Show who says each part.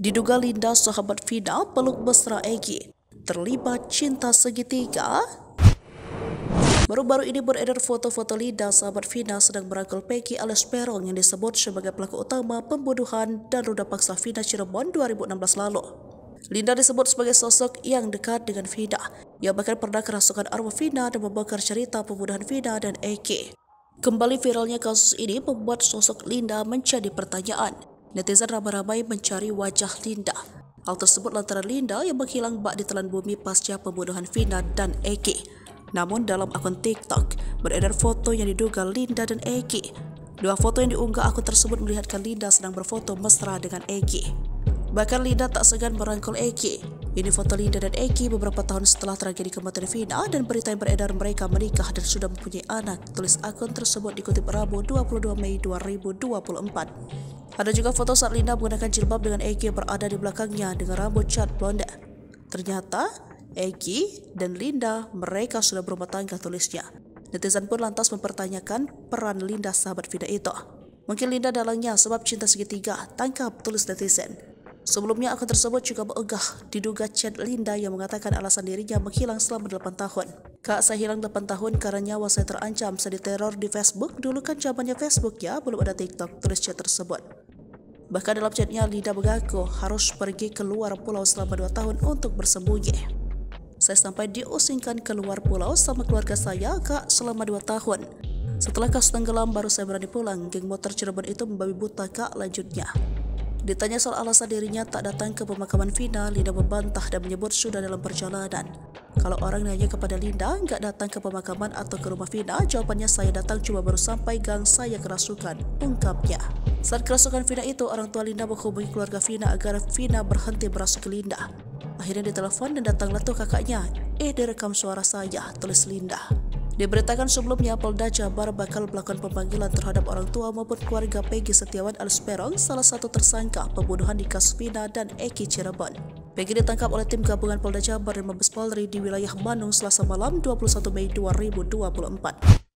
Speaker 1: Diduga Linda sahabat Vina peluk mesra Egy. Terlibat cinta segitiga? Baru-baru ini beredar foto-foto Linda sahabat Vina sedang merangkul Peggy alias Peron yang disebut sebagai pelaku utama pembunuhan dan ruda paksa Vina Cirebon 2016 lalu. Linda disebut sebagai sosok yang dekat dengan Vina. Ia bahkan pernah kerasukan arwah Vina dan membongkar cerita pembunuhan Vina dan Egy. Kembali viralnya kasus ini membuat sosok Linda menjadi pertanyaan. Netizen ramai-ramai mencari wajah Linda. Hal tersebut lantaran Linda yang menghilang bak ditelan bumi pasca pembunuhan Vina dan Egy. Namun dalam akun TikTok beredar foto yang diduga Linda dan Egy. Dua foto yang diunggah akun tersebut melihatkan Linda sedang berfoto mesra dengan Egy. Bahkan Linda tak segan merangkul Egy. Ini foto Linda dan Egy beberapa tahun setelah tragedi kematian Vina dan berita yang beredar mereka menikah dan sudah mempunyai anak. Tulis akun tersebut dikutip Rabu 22 Mei 2024. Ada juga foto saat Linda menggunakan jilbab dengan Egy berada di belakangnya dengan rambut cat blonde. Ternyata Egy dan Linda mereka sudah berumah tangga, tulisnya. Netizen pun lantas mempertanyakan peran Linda sahabat Vina itu. Mungkin Linda dalangnya sebab cinta segitiga, tangkap, tulis netizen. Sebelumnya akun tersebut juga mengunggah diduga chat Linda yang mengatakan alasan dirinya menghilang selama 8 tahun. Kak, saya hilang 8 tahun karena nyawa saya terancam, saya diteror di Facebook. Dulu kan zamannya Facebook ya, belum ada TikTok, tulis chat tersebut. Bahkan dalam chatnya Linda mengaku harus pergi keluar pulau selama 2 tahun untuk bersembunyi. Saya sampai diusingkan keluar pulau sama keluarga saya, Kak, selama 2 tahun. Setelah kasus tenggelam baru saya berani pulang. Geng motor Cirebon itu membabi buta, Kak, lanjutnya. Ditanya soal alasan dirinya tak datang ke pemakaman Vina, Linda membantah dan menyebut sudah dalam perjalanan. Kalau orang nanya kepada Linda nggak datang ke pemakaman atau ke rumah Vina, jawabannya saya datang cuma baru sampai gang saya kerasukan, ungkapnya. Saat kerasukan Vina itu, orang tua Linda menghubungi keluarga Vina agar Vina berhenti merasuki Linda. Akhirnya ditelepon dan datanglah tuh kakaknya. Direkam suara saya, tulis Linda. Diberitakan sebelumnya Polda Jabar bakal melakukan pemanggilan terhadap orang tua maupun keluarga Peggy Setiawan alias Peron, salah satu tersangka pembunuhan di kasus Vina dan Egy Cirebon. Peggy ditangkap oleh tim gabungan Polda Jabar dan Mabes Polri di wilayah Bandung Selasa malam 21 Mei 2024.